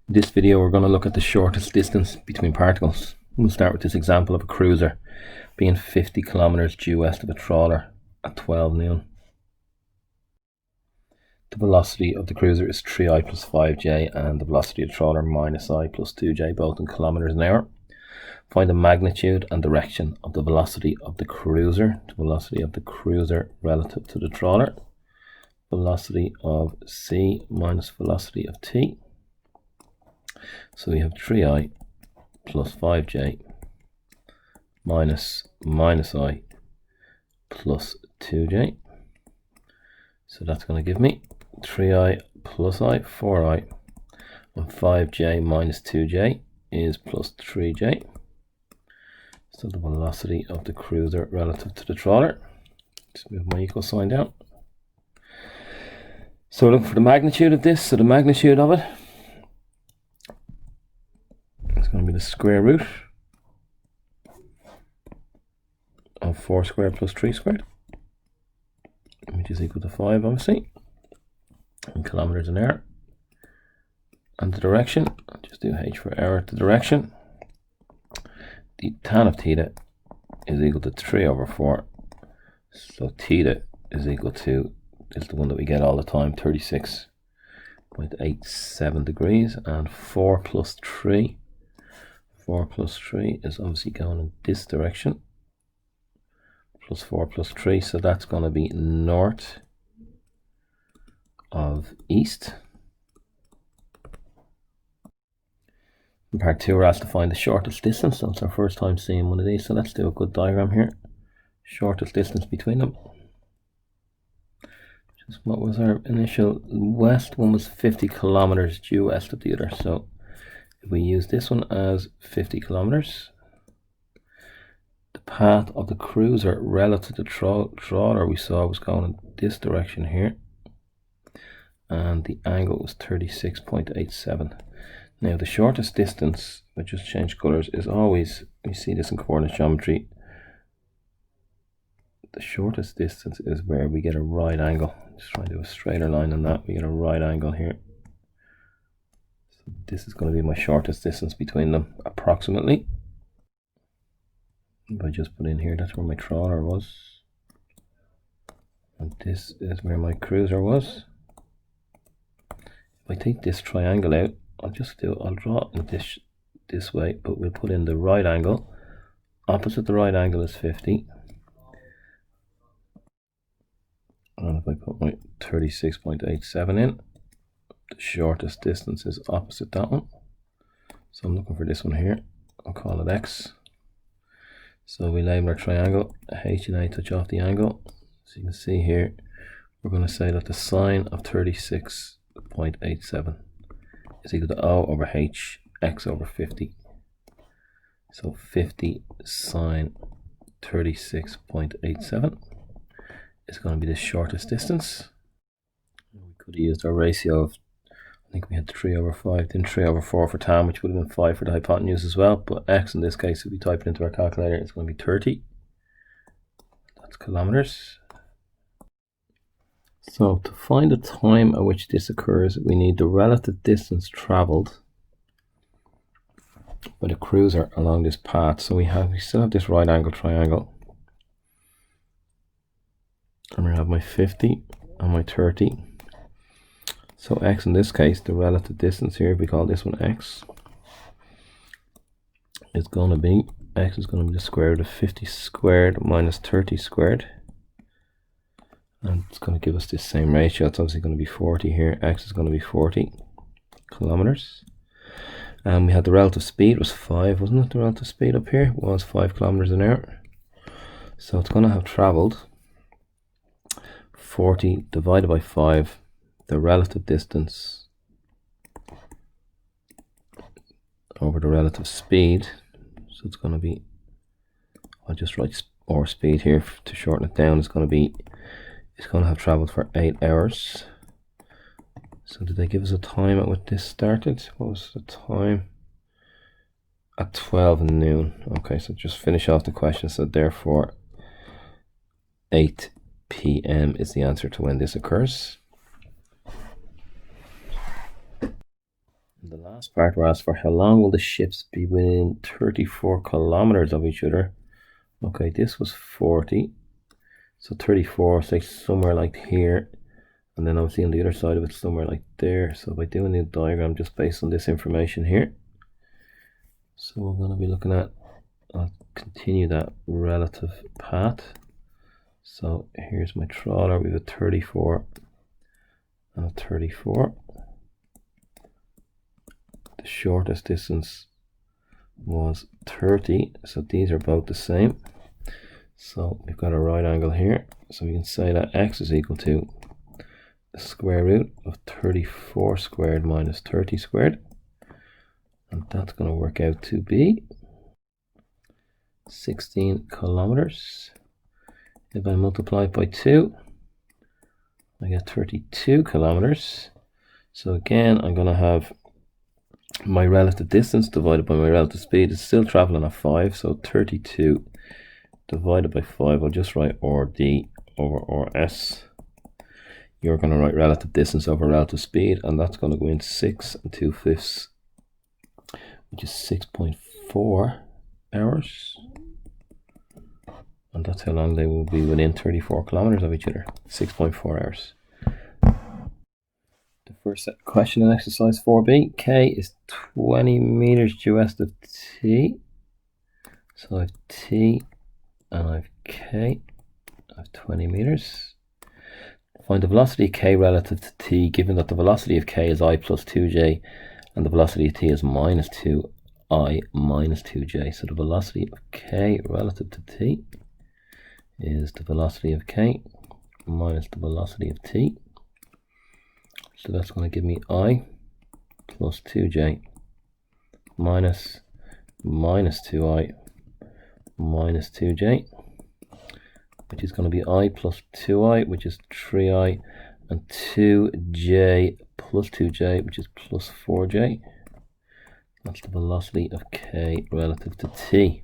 In this video we're going to look at the shortest distance between particles. We'll start with this example of a cruiser being 50 kilometers due west of a trawler at 12 noon. The velocity of the cruiser is 3i plus 5j and the velocity of the trawler minus I plus 2j, both in kilometers an hour. Find the magnitude and direction of the velocity of the cruiser, relative to the trawler. Velocity of c minus velocity of t. So we have 3i plus 5j minus I plus 2j. So that's going to give me 3i plus I, 4i, and 5j minus 2j is plus 3j. So the velocity of the cruiser relative to the trawler. Just move my equal sign down. So we're looking for the magnitude of this. So the magnitude of it is going to be the square root of 4 squared plus 3 squared, which is equal to 5, obviously, in kilometers an hour. And the direction, I'll just do h for hour. The direction, the tan of theta is equal to 3 over 4. So theta is equal to, this is the one that we get all the time, 36.87 degrees, and 4 plus 3 is obviously going in this direction, plus 4 plus 3, so that's going to be north of east. In part 2 we're asked to find the shortest distance, so it's our first time seeing one of these, so let's do a good diagram here. Shortest distance between them. Just what was our initial west? One was 50 kilometers due west of the other, so if we use this one as 50 kilometers, the path of the cruiser relative to the trawler we saw was going in this direction here, and the angle was 36.87. Now the shortest distance, I just change colors, is always, we see this in coordinate geometry, the shortest distance is where we get a right angle. Just try to do a straighter line on that, we get a right angle here. So this is going to be my shortest distance between them, approximately. If I just put in here, that's where my trawler was, and this is where my cruiser was. If I take this triangle out, I'll draw it in this way, but we'll put in the right angle. Opposite the right angle is 50. And if I put my 36.87 in, the shortest distance is opposite that one. So I'm looking for this one here. I'll call it x. So we label our triangle. H and A touch off the angle. So you can see here, we're going to say that the sine of 36.87 is equal to O over H, x over 50. So 50 sine 36.87 is going to be the shortest distance. We could have used our ratio of, I think we had 3 over 5, then 3 over 4 for tan, which would have been 5 for the hypotenuse as well. But x in this case, if we type it into our calculator, it's going to be 30. That's kilometers. So to find the time at which this occurs, we need the relative distance traveled by the cruiser along this path. So we still have this right angle triangle, and we have my 50 and my 30. So x in this case, the relative distance here, if we call this one x, is going to be, x is going to be the square root of 50 squared minus 30 squared. And it's going to give us this same ratio. It's obviously going to be 40 here. X is going to be 40 kilometers. And we had the relative speed was 5, wasn't it? The relative speed up here was 5 kilometers an hour. So it's going to have traveled 40 divided by 5, the relative distance over the relative speed. So it's going to be, I'll just write or speed here to shorten it down. It's going to have traveled for 8 hours. So did they give us a time at which this started? What was the time? At 12 noon. Okay, so just finish off the question. So therefore 8 p.m. is the answer to when this occurs. In the last part, we're asked for how long will the ships be within 34 kilometers of each other. Okay, this was 40. So 34, say somewhere like here. And then obviously on the other side of it, somewhere like there. So by doing the diagram just based on this information here. So we're going to be looking at, I'll continue that relative path. So here's my trawler, we have a 34 and a 34. The shortest distance was 30, so these are both the same. So we've got a right angle here, so we can say that x is equal to the square root of 34 squared minus 30 squared, and that's going to work out to be 16 kilometers. If I multiply it by 2, I get 32 kilometers. So again, I'm going to have my relative distance divided by my relative speed. It's still traveling at 5, so 32 divided by 5. I'll just write RD over RS. You're going to write relative distance over relative speed, and that's going to go in 6 2/5, which is 6.4 hours. And that's how long they will be within 34 kilometers of each other, 6.4 hours. The first question in exercise 4b, K is 20 meters due west of T. So I have T and I have K. I have 20 meters. Find the velocity of K relative to T, given that the velocity of K is I plus 2j and the velocity of T is minus 2I minus 2j. So the velocity of K relative to T is the velocity of K minus the velocity of T. So that's going to give me I plus 2j minus 2I minus 2j, which is going to be I plus 2I, which is 3I, and 2j plus 2j, which is plus 4j. That's the velocity of K relative to T.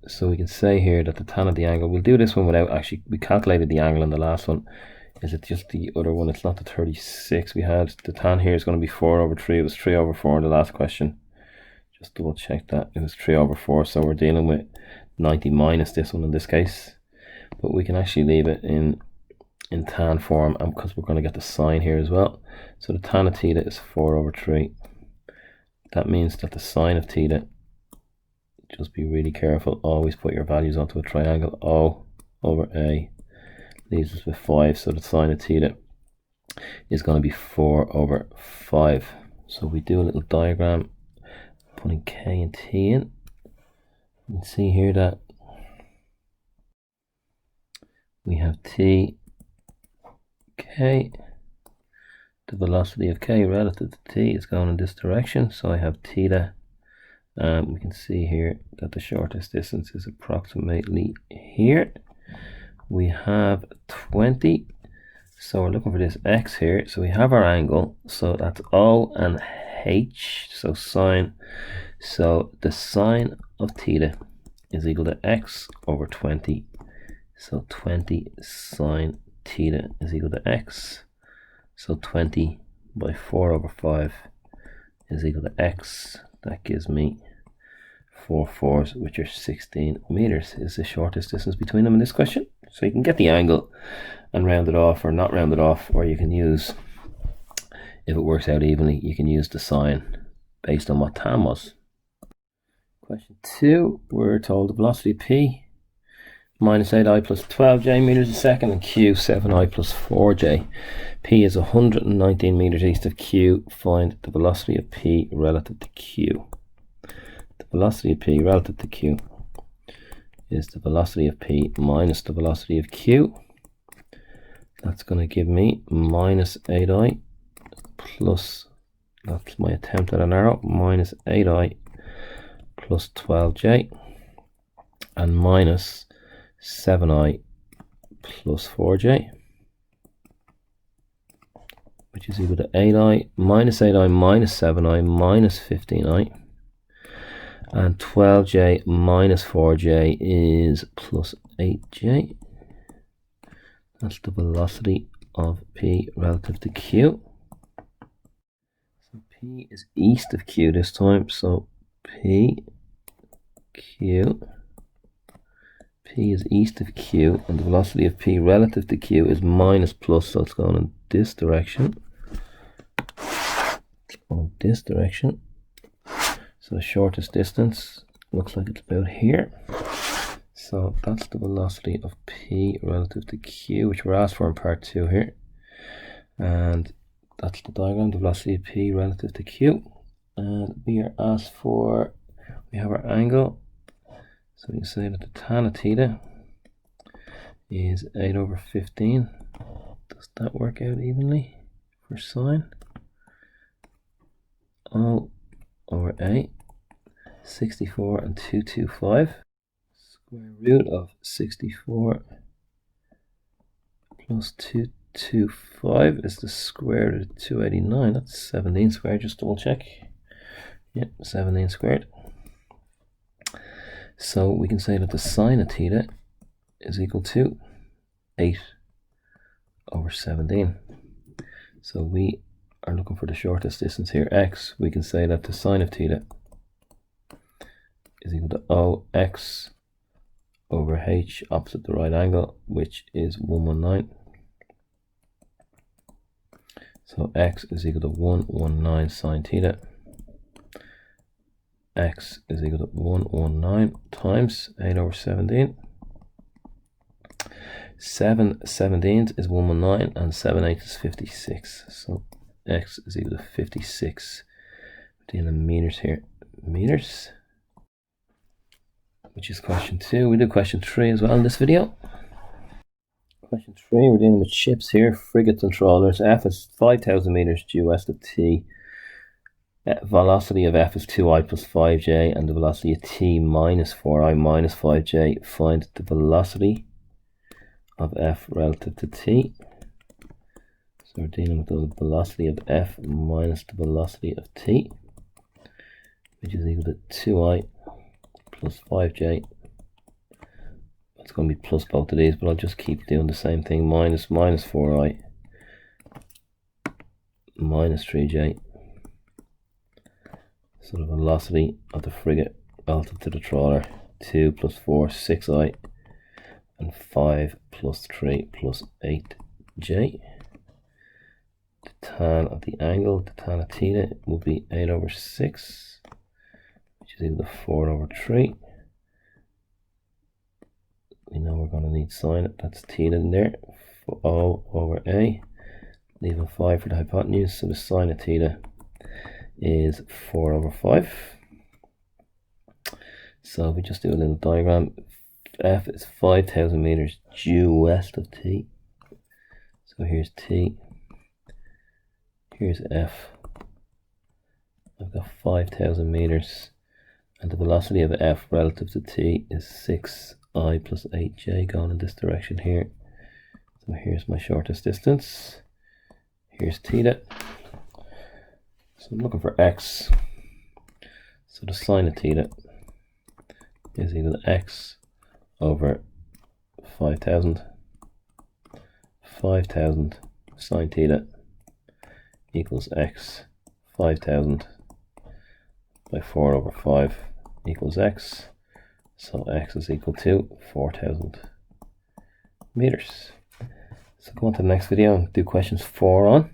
So we can say here that the tan of the angle, we'll do this one without actually, we calculated the angle in the last one. Is it just the other one? It's not the 36 we had. The tan here is going to be 4/3. It was 3/4 in the last question. Just double check that. It was 3/4. So we're dealing with 90 minus this one in this case. But we can actually leave it in tan form, and because we're going to get the sine here as well. So the tan of theta is 4/3. That means that the sine of theta, just be really careful, always put your values onto a triangle. O over A leaves us with 5, so the sine of theta is going to be 4/5. So we do a little diagram, putting K and T in. You can see here that we have T, K. The velocity of K relative to T is going in this direction, so I have theta. We can see here that the shortest distance is approximately here. We have 20, so we're looking for this x here. So we have our angle, so that's O and H, so sine. So the sine of theta is equal to x over 20. So 20 sine theta is equal to x. So 20 by 4/5 is equal to x. That gives me 4 4s, which are 16 meters, is the shortest distance between them in this question. So you can get the angle and round it off or not round it off, or you can use, if it works out evenly, you can use the sine based on what tan was. Question 2, we're told the velocity P minus 8I plus 12j meters a second and Q 7I plus 4j. P is 119 meters east of Q. Find the velocity of P relative to Q. The velocity of P relative to Q is the velocity of P minus the velocity of Q. That's going to give me minus 8I plus, that's my attempt at an arrow, minus 8I plus 12j and minus 7I plus 4j, which is equal to 8I minus 7I minus 15I, and 12j minus 4j is plus 8j. That's the velocity of P relative to Q. P is east of Q this time, so P is east of Q, and the velocity of P relative to Q is minus plus, so it's going in this direction. So the shortest distance looks like it's about here. So that's the velocity of P relative to Q, which we're asked for in part 2 here. And that's the diagram, the velocity of P relative to Q. And we are asked for, we have our angle. So we can say that the tan of theta is 8/15. Does that work out evenly for sine? O over A, 64 and 225. Square root of 64 plus 225 is the square root of 289. That's 17 squared, just double check. Yep, 17 squared. So we can say that the sine of theta is equal to 8/17. So we are looking for the shortest distance here, x. We can say that the sine of theta is equal to OX over H opposite the right angle, which is 119. So x is equal to 119 sine theta. X is equal to 119 times 8/17. 7/17 is 119 and 7/8 is 56. So x is equal to 56. We're dealing in meters here. Meters, which is question 2. We do question 3 as well in this video. Question 3, we're dealing with ships here, frigates and trawlers. F is 5,000 meters due west of T. Velocity of F is 2I plus 5J, and the velocity of T minus 4I minus 5J. Find the velocity of F relative to T. So we're dealing with the velocity of F minus the velocity of T, which is equal to 2I plus 5J. It's going to be plus both of these, but I'll just keep doing the same thing. Minus 4I minus 3J. So the velocity of the frigate relative to the trawler, 2 plus 4, 6I, and 5 plus 3 plus 8J. The tan of the angle, the tan of theta, will be 8/6, which is equal to 4/3. We know we're going to need sine it, that's theta in there, for O over A, leaving 5 for the hypotenuse, so the sine of theta is 4/5. So if we just do a little diagram, F is 5,000 meters due west of T. So here's T, here's F. I've got 5,000 meters, and the velocity of F relative to T is 6I plus 8J going in this direction here. So here's my shortest distance. Here's theta. So I'm looking for x. So the sine of theta is equal to x over 5,000. 5,000 sine theta equals x. 5,000 by 4/5 equals x. So x is equal to 4,000 meters. So go on to the next video and do questions 4 on.